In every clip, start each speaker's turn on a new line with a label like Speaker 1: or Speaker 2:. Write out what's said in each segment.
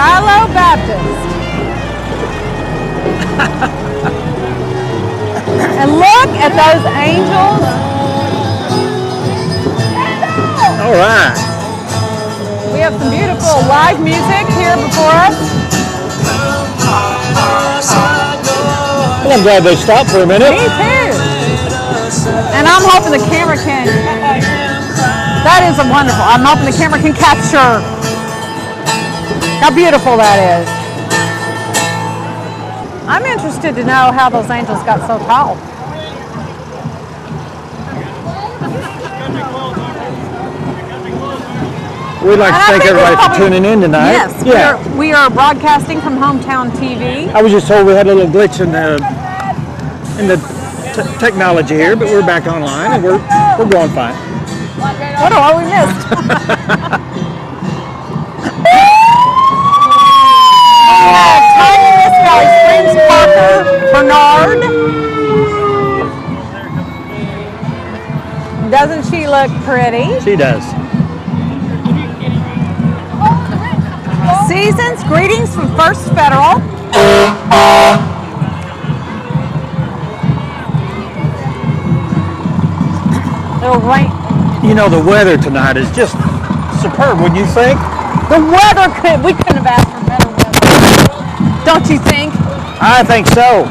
Speaker 1: Shiloh Baptist. And look at those angels.
Speaker 2: All right.
Speaker 1: We have some beautiful live music here before us.
Speaker 2: Well, I'm glad they stopped for a minute.
Speaker 1: Me too. And I'm hoping the camera can. That is wonderful. I'm hoping the camera can capture how beautiful that is. I'm interested to know how those angels got so tall.
Speaker 2: We'd like to thank everybody for tuning in tonight.
Speaker 1: Yes,
Speaker 2: Yeah.
Speaker 1: we are broadcasting from Hometown TV.
Speaker 2: I was just told we had a little glitch in the technology here, but we're back online and we're going fine.
Speaker 1: What have we missed? Tiny Miss Valley Springs Parker Bernard. Doesn't she look pretty?
Speaker 2: She does.
Speaker 1: Seasons, greetings from First Federal. It'll rain.
Speaker 2: You know, the weather tonight is just superb, wouldn't you think?
Speaker 1: The weather we couldn't have asked for better weather. Don't you think?
Speaker 2: I think so.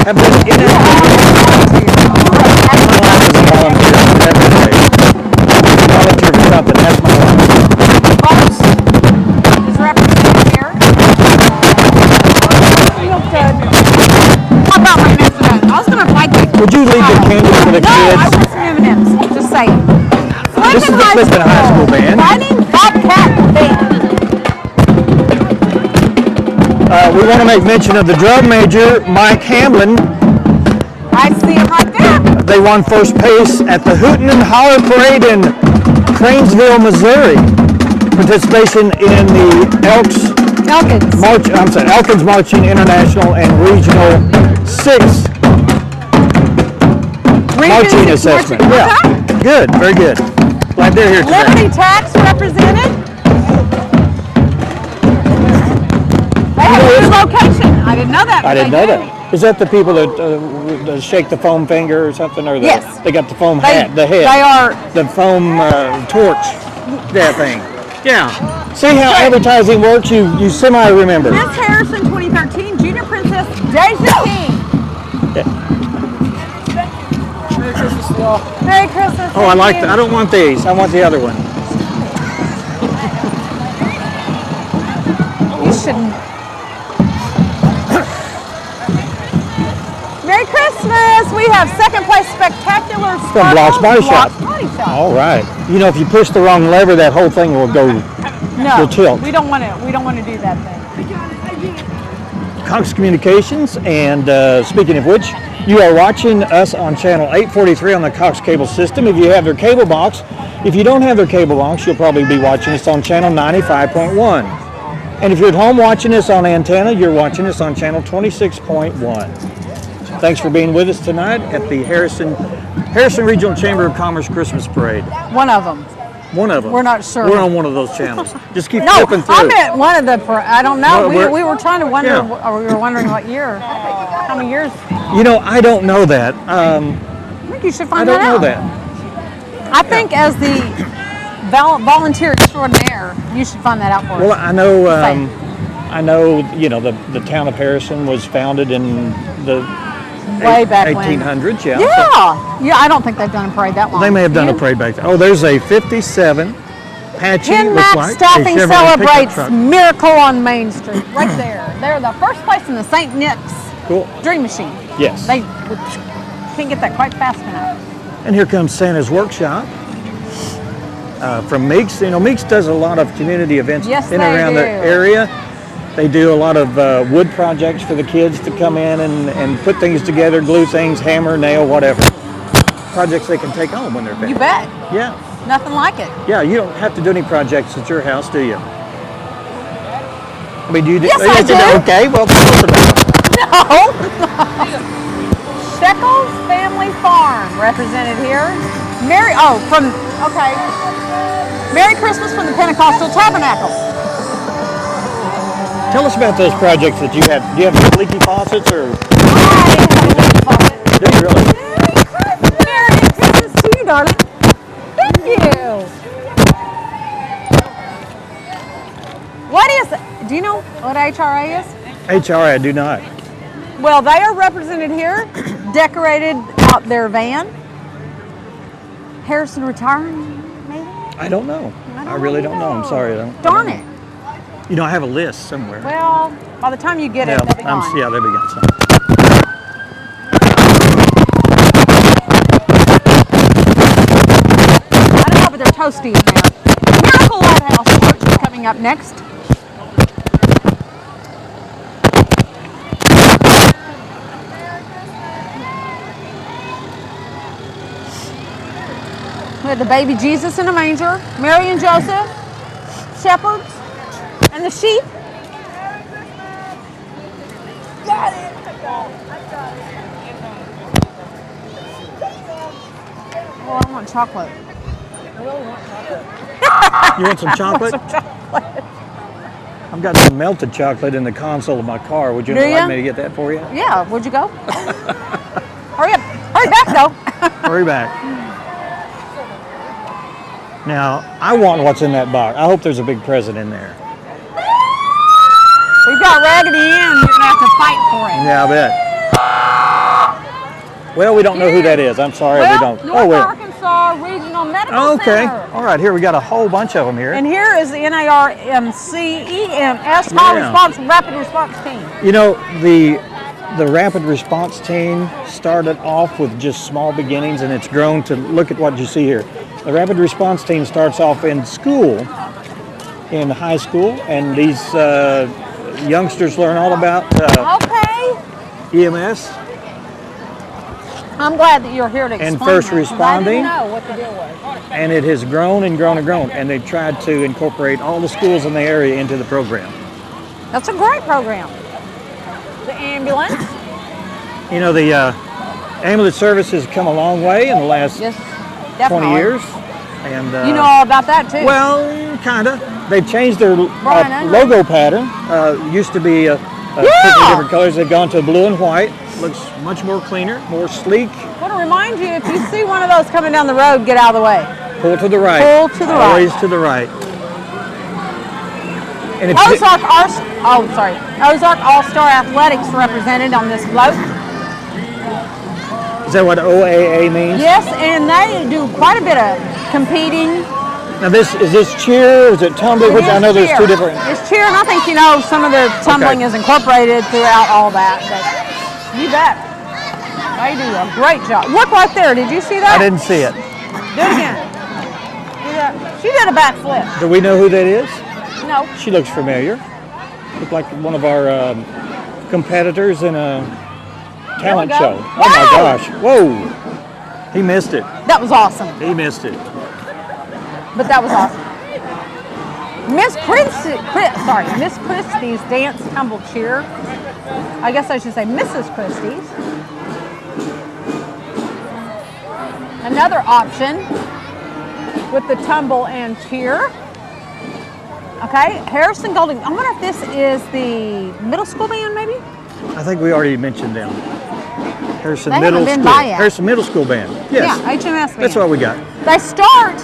Speaker 2: Have been in it. My life is a volunteer for everything. Volunteer for something, that's my life.
Speaker 1: Folks, is represented here. You look good. How about my next one? I was going to like it.
Speaker 2: Would you leave the candy for the
Speaker 1: No, I
Speaker 2: kids?
Speaker 1: want some M&Ms. Just saying.
Speaker 2: This is the Flippin' High School Band.
Speaker 1: Fighting Bobcat Band.
Speaker 2: We want to make mention of the drum major, Mike Hamlin.
Speaker 1: I see him right there.
Speaker 2: They won first place at the Hootin' and Holler Parade in Cranesville, Missouri. Participation in the Elkins Marching International and Regional 6 Marching Assessment.
Speaker 1: Okay.
Speaker 2: Yeah, good, very good. Glad they're here today.
Speaker 1: Liberty Tax represented. They have a new location. I didn't know that.
Speaker 2: I didn't know that. Is that the people that shake the foam finger or something? Or
Speaker 1: Yes.
Speaker 2: They got the foam hat, the head.
Speaker 1: They are.
Speaker 2: The foam torch, that thing. Yeah. See how advertising works? You semi-remember.
Speaker 1: Miss Harrison 2013, Junior Princess Deja King.
Speaker 2: Yeah.
Speaker 1: Merry Christmas to y'all. Merry Christmas.
Speaker 2: Oh, I like that. I don't want these. I want the other one.
Speaker 1: You shouldn't. Merry Christmas! We have second place spectacular
Speaker 2: From Block's Body Shop.
Speaker 1: Block's Body Shop.
Speaker 2: All right. You know, if you push the wrong lever, that whole thing will go.
Speaker 1: No,
Speaker 2: will tilt.
Speaker 1: we don't want to. We don't want to do that thing.
Speaker 2: Cox Communications, and speaking of which, you are watching us on channel 843 on the Cox cable system. If you have their cable box, if you don't have their cable box, you'll probably be watching us on channel 95.1. And if you're at home watching us on antenna, you're watching us on channel 26.1. Thanks for being with us tonight at the Harrison Regional Chamber of Commerce Christmas Parade.
Speaker 1: One of them.
Speaker 2: One of them.
Speaker 1: We're not sure.
Speaker 2: We're on one of those channels. Just keep
Speaker 1: No,
Speaker 2: flipping through.
Speaker 1: I meant one of the. I don't know.
Speaker 2: Well,
Speaker 1: We were trying to wonder.
Speaker 2: Yeah.
Speaker 1: Or we were wondering what year. How many years?
Speaker 2: You know, I don't know that.
Speaker 1: I think you should
Speaker 2: I
Speaker 1: find
Speaker 2: don't
Speaker 1: that
Speaker 2: know
Speaker 1: out.
Speaker 2: that.
Speaker 1: I think as the volunteer extraordinaire, you should find that out for
Speaker 2: Well,
Speaker 1: us.
Speaker 2: I know. You know, the town of Harrison was founded in the
Speaker 1: Way back when.
Speaker 2: 1800s. Yeah.
Speaker 1: Yeah. I don't think they've done a parade that long.
Speaker 2: They may have done a parade back then. Oh, there's a '57 Apache.
Speaker 1: Ken
Speaker 2: look
Speaker 1: Mack
Speaker 2: like, a
Speaker 1: Staffing
Speaker 2: Chevrolet pickup
Speaker 1: celebrates
Speaker 2: truck.
Speaker 1: Miracle on Main Street, right there. They're the first place in the St. Nick's
Speaker 2: Cool.
Speaker 1: Dream Machine.
Speaker 2: Yes.
Speaker 1: They can't get that quite fast enough.
Speaker 2: And here comes Santa's Workshop from Meeks. You know, Meeks does a lot of community events
Speaker 1: Yes,
Speaker 2: in and
Speaker 1: they
Speaker 2: around the
Speaker 1: do.
Speaker 2: area. They do a lot of wood projects for the kids to come in and put things together, glue things, hammer, nail, whatever. projects they can take home when they're finished.
Speaker 1: You bet.
Speaker 2: Yeah.
Speaker 1: Nothing like it.
Speaker 2: Yeah, you don't have to do any projects at your house, do you? I mean, do you?
Speaker 1: Yes, I do.
Speaker 2: Okay, well, tell us about it.
Speaker 1: No. Shekels Family Farm represented here. Merry Christmas from the Pentecostal Tabernacle.
Speaker 2: Tell us about those projects that you have. Do you have leaky faucets or?
Speaker 1: I have a leaky faucet.
Speaker 2: Do you really?
Speaker 1: Merry Christmas to you, darling. Thank you. What is? Do you know what HRA is?
Speaker 2: HRA, I do not.
Speaker 1: Well, they are represented here, decorated out their van. Harrison retiring, maybe?
Speaker 2: I don't know. I really don't know. I'm sorry. I don't.
Speaker 1: Darn it.
Speaker 2: You know, I have a list somewhere.
Speaker 1: Well, by the time you get it, they'll be gone.
Speaker 2: Yeah, they'll be gone. So.
Speaker 1: I don't know, but they're toasty in there. Miracle Lighthouse Church is coming up next. We had the baby Jesus in a manger, Mary and Joseph, shepherds, and the sheep. Got it. Oh, I want chocolate.
Speaker 2: You want some chocolate?
Speaker 1: Some chocolate.
Speaker 2: I've got some melted chocolate in the console of my car. Would you
Speaker 1: Do
Speaker 2: like
Speaker 1: ya?
Speaker 2: me to get that for you?
Speaker 1: Yeah, where'd you go? Hurry up. Hurry back, though.
Speaker 2: Hurry back. Now, I want what's in that box. I hope there's a big present in there.
Speaker 1: We've got Raggedy Ann. You're going to have to fight for it.
Speaker 2: Yeah, I bet. Well, we don't know who that is. I'm sorry, we don't.
Speaker 1: North Arkansas Regional Medical
Speaker 2: Okay.
Speaker 1: Center.
Speaker 2: All right, here we got a whole bunch of them here.
Speaker 1: And here is the NARMCEMS Rapid Response Team.
Speaker 2: You know, the Rapid Response Team started off with just small beginnings, and it's grown to look at what you see here. The Rapid Response Team starts off in school, in high school, and these youngsters learn all about
Speaker 1: Okay.
Speaker 2: EMS.
Speaker 1: I'm glad that you're here to explain
Speaker 2: And first
Speaker 1: that, 'cause
Speaker 2: responding.
Speaker 1: I didn't know what the deal was.
Speaker 2: And it has grown and grown and grown, and they've tried to incorporate all the schools in the area into the program.
Speaker 1: That's a great program. The ambulance.
Speaker 2: You know, the ambulance service has come a long way in the last
Speaker 1: Yes, definitely.
Speaker 2: 20 years. And
Speaker 1: You know all about that too.
Speaker 2: well, kind of. They've changed their
Speaker 1: Brian, I know.
Speaker 2: logo pattern. Used to be 50 different colors. They've gone to blue and white. Looks much more cleaner, more sleek.
Speaker 1: I want to remind you, if you see one of those coming down the road, get out of the way.
Speaker 2: Pull to the right.
Speaker 1: Pull to the right.
Speaker 2: Always to the right. And if
Speaker 1: Ozark All-Star Athletics represented on this float.
Speaker 2: is that what OAA means?
Speaker 1: Yes, and they do quite a bit of competing.
Speaker 2: Now is this cheer? Is it tumbling? Which I know there's two different.
Speaker 1: It's cheer, and I think some of the tumbling is incorporated throughout all that. But you bet. They do a great job. Look right there. Did you see that?
Speaker 2: I didn't see it.
Speaker 1: Do it again. Do that. She did a backflip.
Speaker 2: Do we know who that is?
Speaker 1: No.
Speaker 2: She looks familiar. Looked like one of our competitors in a talent
Speaker 1: go.
Speaker 2: show. Oh my
Speaker 1: Wow.
Speaker 2: gosh. Whoa. He missed it.
Speaker 1: That was awesome.
Speaker 2: He missed it.
Speaker 1: But that was awesome. Miss Christie's Dance Tumble Cheer. I guess I should say Mrs. Christie's. Another option with the tumble and cheer. Okay, Harrison Golding. I wonder if this is the middle school band, maybe?
Speaker 2: I think we already mentioned them. Harrison
Speaker 1: They
Speaker 2: Middle
Speaker 1: haven't been
Speaker 2: School.
Speaker 1: by yet.
Speaker 2: Harrison Middle School Band. Yes.
Speaker 1: Yeah, HMS band.
Speaker 2: That's what we got.
Speaker 1: They start,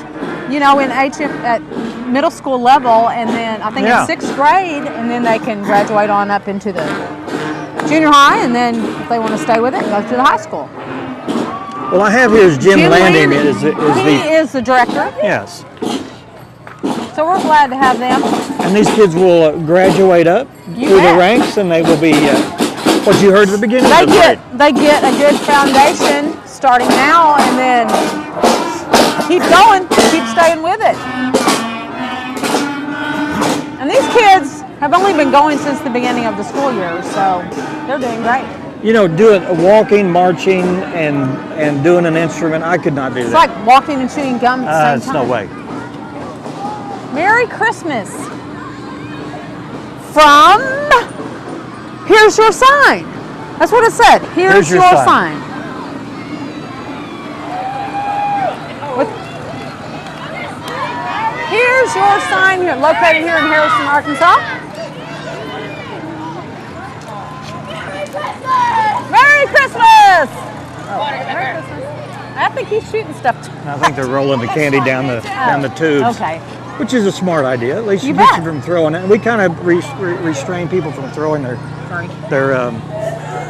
Speaker 1: in at middle school level, and then I think
Speaker 2: Yeah.
Speaker 1: in 6th grade, and then they can graduate on up into the junior high, and then if they want to stay with it, go to the high school.
Speaker 2: Well, I have here is Jim Landing is
Speaker 1: he
Speaker 2: the
Speaker 1: is the director,
Speaker 2: yes.
Speaker 1: so we're glad to have them.
Speaker 2: And these kids will graduate up
Speaker 1: You
Speaker 2: through
Speaker 1: bet.
Speaker 2: the ranks, and they will be what you heard at the beginning.
Speaker 1: They
Speaker 2: of the
Speaker 1: get
Speaker 2: parade.
Speaker 1: a good foundation starting now, and then keep going, keep staying with it. And these kids have only been going since the beginning of the school year, so they're doing great.
Speaker 2: You know, doing walking, marching, and doing an instrument, I could not do
Speaker 1: It's
Speaker 2: that.
Speaker 1: like walking and chewing gum at the
Speaker 2: It's
Speaker 1: same
Speaker 2: no
Speaker 1: time.
Speaker 2: way.
Speaker 1: Merry Christmas. From Here's Your Sign. That's what it said. Here's your sign. Here's Your Sign, here, located here in Harrison, Arkansas. Merry Christmas! Oh, Merry Christmas. I think he's shooting stuff.
Speaker 2: I think they're rolling the candy down the tubes.
Speaker 1: Okay.
Speaker 2: Which is a smart idea. At least
Speaker 1: You
Speaker 2: it gets
Speaker 1: bet.
Speaker 2: you from throwing it. We kind of restrain people from throwing their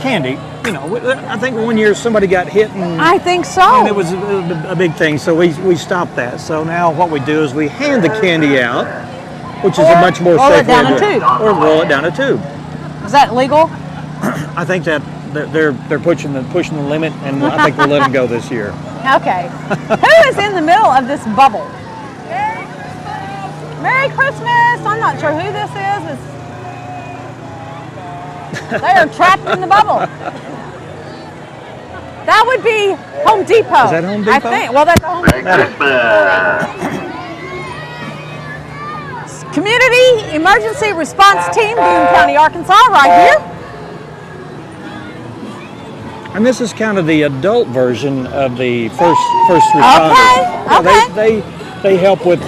Speaker 2: candy. You know, I think one year somebody got hit and
Speaker 1: I think so.
Speaker 2: and it was a big thing, so we stopped that. So now what we do is we hand the candy out, which is a much more
Speaker 1: roll it
Speaker 2: safe way
Speaker 1: down
Speaker 2: to
Speaker 1: a
Speaker 2: do it.
Speaker 1: tube.
Speaker 2: Or roll it down a tube.
Speaker 1: Is that legal?
Speaker 2: I think that they're pushing the limit, and I think we'll let them go this year.
Speaker 1: Okay. Who is in the middle of this bubble? Merry Christmas! I'm not sure who this is. They are trapped in the bubble. That would be Home Depot.
Speaker 2: Is that Home Depot?
Speaker 1: I think. Well, that's Home Depot. Community Emergency Response Team, Boone County, Arkansas, right here.
Speaker 2: And this is kind of the adult version of the first responders.
Speaker 1: Okay.
Speaker 2: Yeah, they help with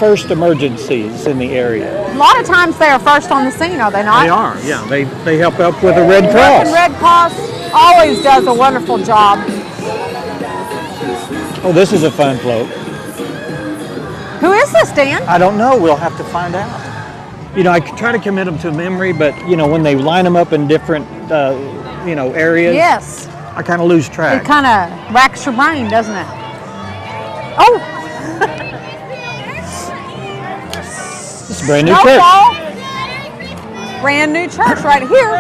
Speaker 2: first emergencies in the area.
Speaker 1: A lot of times they are first on the scene, are they not?
Speaker 2: They are, yeah. They help out with the Red
Speaker 1: American
Speaker 2: Cross.
Speaker 1: Red Cross always does a wonderful job.
Speaker 2: Oh, this is a fun float.
Speaker 1: Who is this, Dan?
Speaker 2: I don't know. We'll have to find out. You know, I try to commit them to memory, but you know, when they line them up in different, areas,
Speaker 1: Yes.
Speaker 2: I kind of lose
Speaker 1: It
Speaker 2: track.
Speaker 1: kind of racks your brain, doesn't it? Oh,
Speaker 2: It's a brand new church.
Speaker 1: snowfall. Brand new church right here.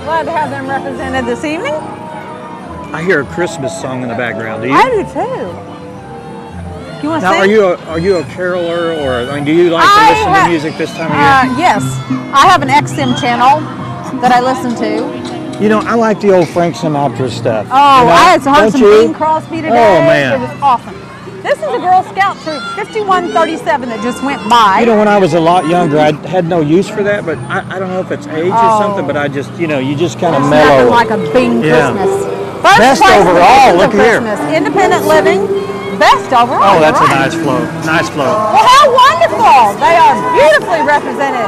Speaker 1: Glad to have them represented this evening.
Speaker 2: I hear a Christmas song in the background. Do you?
Speaker 1: I do too. You want to
Speaker 2: Now,
Speaker 1: sing?
Speaker 2: are you a caroler, or I mean, do you like to
Speaker 1: I
Speaker 2: listen
Speaker 1: ha-
Speaker 2: to music this time of year?
Speaker 1: Yes, I have an XM channel that I listen to.
Speaker 2: You know, I like the old Frank Sinatra stuff.
Speaker 1: Oh,
Speaker 2: You know,
Speaker 1: I had heard
Speaker 2: don't
Speaker 1: some
Speaker 2: you?
Speaker 1: Bing Crosby today.
Speaker 2: Oh, man.
Speaker 1: It was awesome. This is a Girl Scout troop, 5137, that just went by.
Speaker 2: You know, when I was a lot younger, I had no use for that, but I don't know if it's age or something, but I just, you just kind of
Speaker 1: There's
Speaker 2: mellow.
Speaker 1: nothing like a Bing
Speaker 2: Yeah.
Speaker 1: Christmas. First
Speaker 2: Best
Speaker 1: place
Speaker 2: overall,
Speaker 1: edition of
Speaker 2: look here.
Speaker 1: Christmas. Independent living, best overall.
Speaker 2: Oh, that's
Speaker 1: you're
Speaker 2: a
Speaker 1: right.
Speaker 2: nice float. Nice float.
Speaker 1: Well, how wonderful! They are beautifully represented.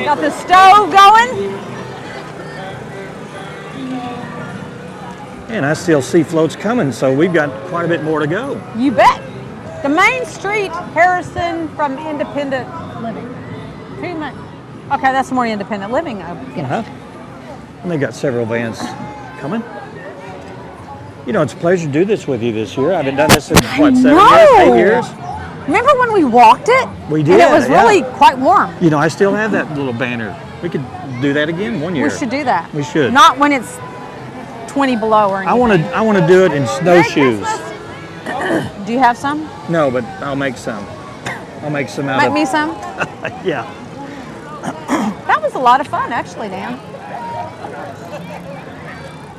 Speaker 1: Got the stove going.
Speaker 2: And I still see floats coming, so we've got quite a bit more to go.
Speaker 1: You bet. The Main Street, Harrison from Independent Living. Okay, that's more Independent Living.
Speaker 2: Uh-huh. And they got several vans coming. You know, it's a pleasure to do this with you this year. I haven't done this in, what, 7 years, 8 years?
Speaker 1: Remember when we walked it?
Speaker 2: We did,
Speaker 1: And it was
Speaker 2: yeah.
Speaker 1: really quite warm.
Speaker 2: You know, I still have that little banner. We could do that again one year.
Speaker 1: We should do that.
Speaker 2: We should.
Speaker 1: Not when it's 20 below or anything.
Speaker 2: I want to do it in snowshoes.
Speaker 1: Do you have some?
Speaker 2: No, but I'll make some. I'll make some out
Speaker 1: Make
Speaker 2: of
Speaker 1: me some?
Speaker 2: Yeah.
Speaker 1: That was a lot of fun, actually, Dan.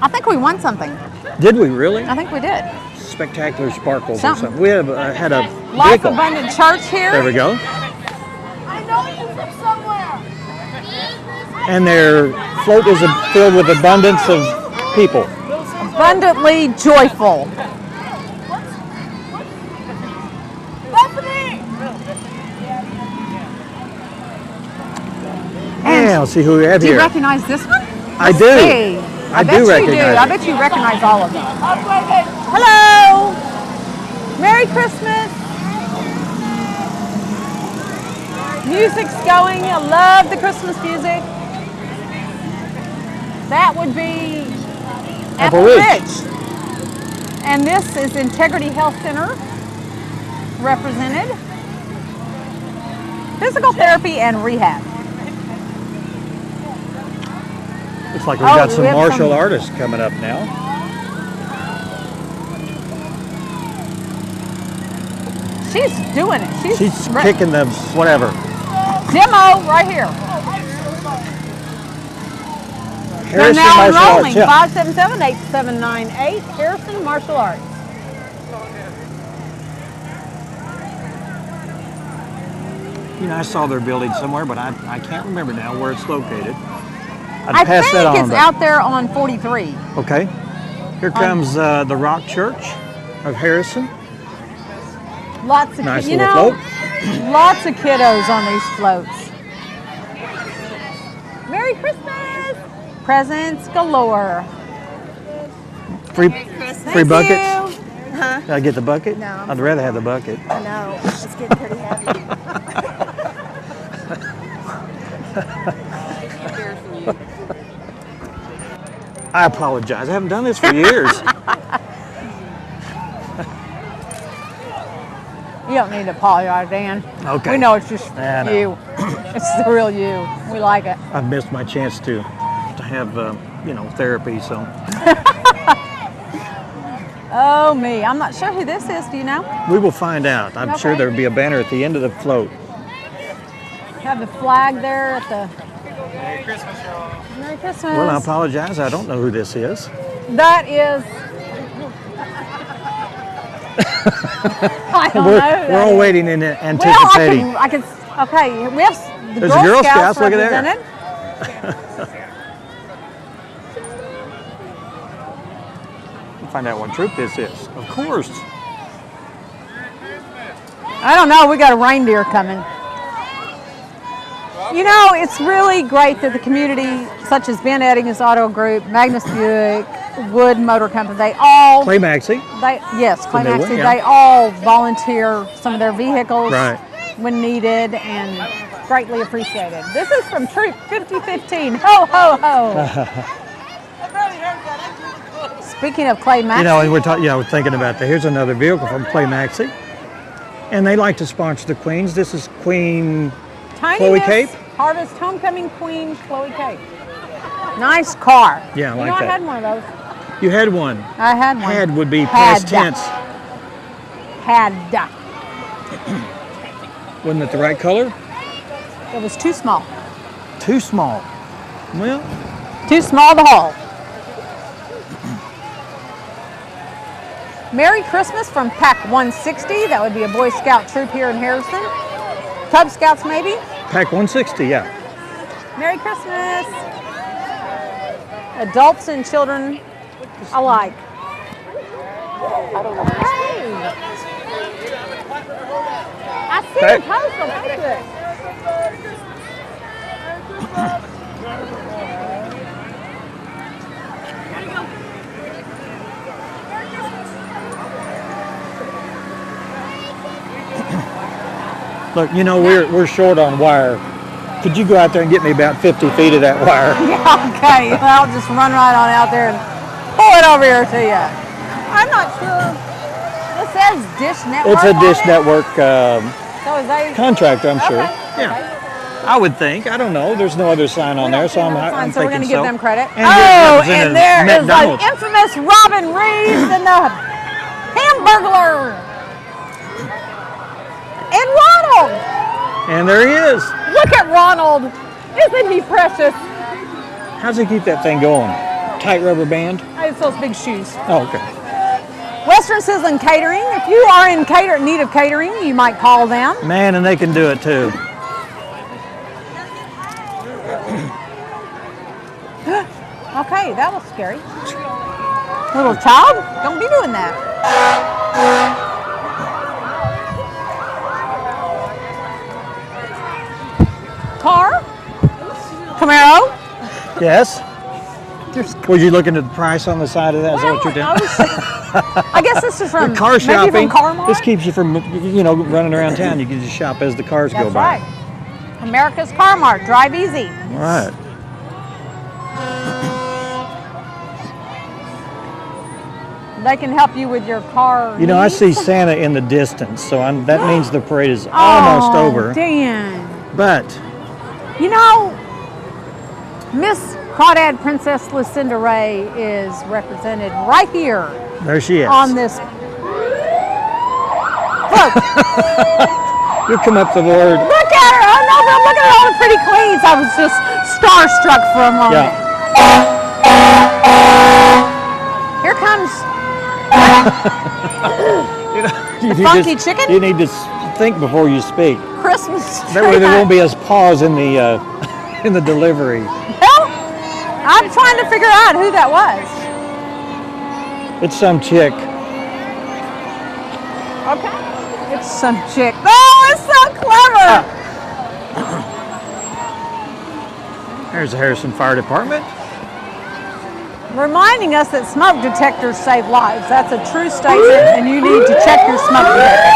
Speaker 1: I think we won something.
Speaker 2: Did we really?
Speaker 1: I think we did.
Speaker 2: Spectacular sparkles
Speaker 1: Something.
Speaker 2: or something. We had a
Speaker 1: Life
Speaker 2: vehicle.
Speaker 1: Abundant Church here.
Speaker 2: There we go.
Speaker 3: I know you from somewhere.
Speaker 2: And their float is filled with abundance of people.
Speaker 1: Abundantly joyful.
Speaker 3: Bethany!
Speaker 2: Yeah, let's see who we have
Speaker 1: Do you
Speaker 2: here.
Speaker 1: recognize this one?
Speaker 2: I
Speaker 1: Let's
Speaker 2: do.
Speaker 1: see.
Speaker 2: I
Speaker 1: bet
Speaker 2: do
Speaker 1: you
Speaker 2: recognize
Speaker 1: do.
Speaker 2: it.
Speaker 1: I bet you recognize all of them. Hello. Merry Christmas. Music's going. I love the Christmas music. That would be
Speaker 2: Apple Ridge.
Speaker 1: And this is Integrity Health Center represented. Physical therapy and rehab.
Speaker 2: Looks like we've
Speaker 1: Oh,
Speaker 2: got
Speaker 1: do
Speaker 2: some
Speaker 1: we have
Speaker 2: martial
Speaker 1: some-
Speaker 2: artists coming up now.
Speaker 1: she's doing it.
Speaker 2: She's kicking the whatever.
Speaker 1: Demo right here. They're
Speaker 2: Harrison
Speaker 1: now
Speaker 2: Martial Arts,
Speaker 1: enrolling.
Speaker 2: yeah.
Speaker 1: 577-8798. Harrison Martial Arts.
Speaker 2: You know, I saw their building somewhere, but I can't remember now where it's located.
Speaker 1: I think it's out there on 43.
Speaker 2: Okay. Here comes the Rock Church of Harrison.
Speaker 1: Lots of
Speaker 2: Nice
Speaker 1: you
Speaker 2: little
Speaker 1: know,
Speaker 2: float.
Speaker 1: lots of kiddos on these floats. Merry Christmas! Presents galore.
Speaker 2: Free
Speaker 1: Thank
Speaker 2: buckets.
Speaker 1: you.
Speaker 3: Huh?
Speaker 2: Did I get the bucket?
Speaker 3: No.
Speaker 2: I'd rather have the bucket.
Speaker 3: I know. It's getting pretty heavy.
Speaker 2: I apologize. I haven't done this for years.
Speaker 1: You don't need to apologize, Dan.
Speaker 2: Okay.
Speaker 1: We know it's just
Speaker 2: I know.
Speaker 1: you. It's the real you. We like it.
Speaker 2: I've missed my chance to have therapy. So
Speaker 1: Oh, me. I'm not sure who this is. Do you know?
Speaker 2: we will find out. I'm sure
Speaker 1: Okay.
Speaker 2: there'll be a banner at the end of the float.
Speaker 1: Have the flag there at the. Merry Christmas, y'all. Merry Christmas.
Speaker 2: Well, I apologize. I don't know who this is.
Speaker 1: That is. I don't know.
Speaker 2: We're
Speaker 1: who
Speaker 2: all
Speaker 1: that is.
Speaker 2: waiting in
Speaker 1: Well,
Speaker 2: anticipating.
Speaker 1: I can. Okay, we have the
Speaker 2: There's
Speaker 1: Girl,
Speaker 2: Girl
Speaker 1: Scouts
Speaker 2: Scouts, look at there.
Speaker 1: represented.
Speaker 2: We'll find out what troop this is. Of course.
Speaker 1: I don't know. We got a reindeer coming. You know, it's really great that the community, such as Ben Eddings Auto Group, Magnus Buick, Wood Motor Company, they all,
Speaker 2: Clay Maxey.
Speaker 1: Clay
Speaker 2: new one,
Speaker 1: Maxey,
Speaker 2: yeah.
Speaker 1: they all volunteer some of their vehicles
Speaker 2: Right.
Speaker 1: when needed, and greatly appreciated. This is from Troop 5015. Ho, ho, ho. Speaking of Clay Maxey,
Speaker 2: You know, and we're talking. Yeah, we're thinking about that. Here's another vehicle from Clay Maxey, and they like to sponsor the Queens. This is Queen
Speaker 1: Tiny
Speaker 2: Chloe
Speaker 1: Miss
Speaker 2: Cape?
Speaker 1: Harvest Homecoming Queen Chloe Cape. Nice car.
Speaker 2: Yeah, I like
Speaker 1: I
Speaker 2: that.
Speaker 1: had one of those.
Speaker 2: You had one.
Speaker 1: I had one.
Speaker 2: Had would be past
Speaker 1: Had.
Speaker 2: tense.
Speaker 1: Had.
Speaker 2: Wasn't it the right color?
Speaker 1: It was too small.
Speaker 2: Too small. Well,
Speaker 1: Too small to haul. Merry Christmas from Pack 160. That would be a Boy Scout troop here in Harrison. Cub Scouts, maybe.
Speaker 2: Pack 160. Yeah.
Speaker 1: Merry Christmas. Adults and children alike. Hey. I see
Speaker 2: Okay.
Speaker 1: the post on Facebook.
Speaker 2: Look, you know we're short on wire. Could you go out there and get me about 50 feet of that wire?
Speaker 1: Yeah, okay. Well, I'll just run right on out there and pull it over here to you. I'm not sure. It says Dish Network.
Speaker 2: It's a Dish
Speaker 1: on it.
Speaker 2: Network
Speaker 1: So is they
Speaker 2: contractor, I'm sure.
Speaker 1: Okay,
Speaker 2: Yeah.
Speaker 1: okay.
Speaker 2: I would think. I don't know. There's no other sign on there, so I'm
Speaker 1: So we're going to
Speaker 2: thinking
Speaker 1: give them credit.
Speaker 2: And
Speaker 1: Oh,
Speaker 2: represented
Speaker 1: and there is the
Speaker 2: McDonald's.
Speaker 1: infamous Robin Reeves and the Hamburglar. And Ronald.
Speaker 2: And there he is.
Speaker 1: Look at Ronald. Isn't he precious?
Speaker 2: How's he keep that thing going? Tight rubber band?
Speaker 1: It's those big shoes.
Speaker 2: Oh, okay.
Speaker 1: Western Sizzling Catering. If you are in need of catering, you might call them.
Speaker 2: Man, and they can do it too.
Speaker 1: Okay, that was scary. Little child, don't be doing that. Car? Camaro?
Speaker 2: Yes? Were you looking at the price on the side of that? Is that what you're doing?
Speaker 1: I guess this is from
Speaker 2: Car
Speaker 1: maybe
Speaker 2: shopping.
Speaker 1: from Carmart.
Speaker 2: This keeps you from, running around town. You can just shop as the cars go
Speaker 1: That's
Speaker 2: by.
Speaker 1: right. America's Carmart. Drive easy.
Speaker 2: All right.
Speaker 1: They can help you with your car.
Speaker 2: You know, I
Speaker 1: needs.
Speaker 2: see Santa in the distance, so that means the parade is almost
Speaker 1: Oh,
Speaker 2: over.
Speaker 1: Dan.
Speaker 2: But
Speaker 1: You know, Miss Crawdad Princess Lucinda Ray is represented right here
Speaker 2: there she is.
Speaker 1: on this. Look,
Speaker 2: You'll come up the word.
Speaker 1: Look at her. Oh no, but look at all the pretty queens. I was just starstruck for a moment.
Speaker 2: Yeah.
Speaker 1: Here comes
Speaker 2: You
Speaker 1: funky chicken?
Speaker 2: You need to think before you speak.
Speaker 1: Christmas tree.
Speaker 2: That way there won't be as pause in the in the delivery.
Speaker 1: Well, I'm trying to figure out who that was.
Speaker 2: It's some chick.
Speaker 1: Okay. It's some chick. Oh, it's so clever.
Speaker 2: There's the Harrison Fire Department.
Speaker 1: Reminding us that smoke detectors save lives. That's a true statement, and you need to check your smoke detector.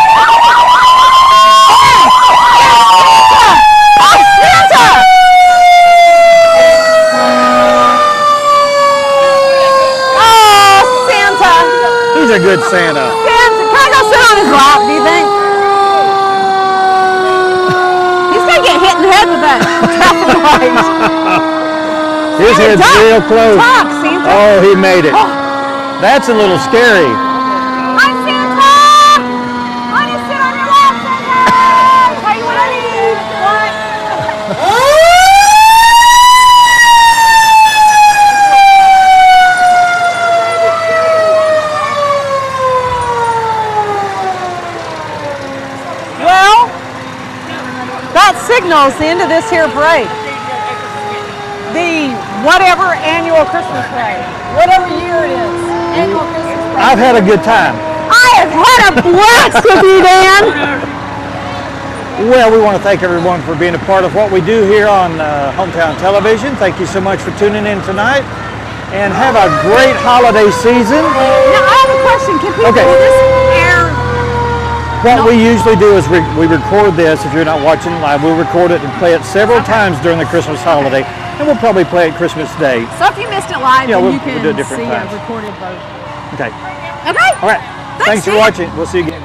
Speaker 1: Oh, Santa! Oh, Santa!
Speaker 2: He's a good Santa.
Speaker 1: Santa, can I go sit on his lap, do you think? He's going to get hit in the head with that traffic light.
Speaker 2: His head's
Speaker 1: Duck,
Speaker 2: real close.
Speaker 1: Duck, Santa.
Speaker 2: Oh, he made it.
Speaker 1: Oh.
Speaker 2: That's a little scary.
Speaker 1: Hi, Santa! I want to sit on your lap, Santa! Tell you what I need. What? Well, that signals the end of this here parade. The whatever annual Christmas parade, whatever year it is, annual Christmas parade.
Speaker 2: I've had a good time.
Speaker 1: I have had a blast with you, Dan.
Speaker 2: Well, we want to thank everyone for being a part of what we do here on Hometown Television. Thank you so much for tuning in tonight. And have a great holiday season.
Speaker 1: Now, I have a question. Can people
Speaker 2: Okay.
Speaker 1: do this air?
Speaker 2: What we usually do is we record this. If you're not watching live, we'll record it and play it several times during the Christmas holiday. And we'll probably play it Christmas Day.
Speaker 1: So if you missed it live,
Speaker 2: Yeah,
Speaker 1: then
Speaker 2: we'll
Speaker 1: you can
Speaker 2: do it different
Speaker 1: see
Speaker 2: times.
Speaker 1: a recorded version.
Speaker 2: Okay.
Speaker 1: Okay.
Speaker 2: All right. Thanks for
Speaker 1: Dan.
Speaker 2: watching. We'll see you again.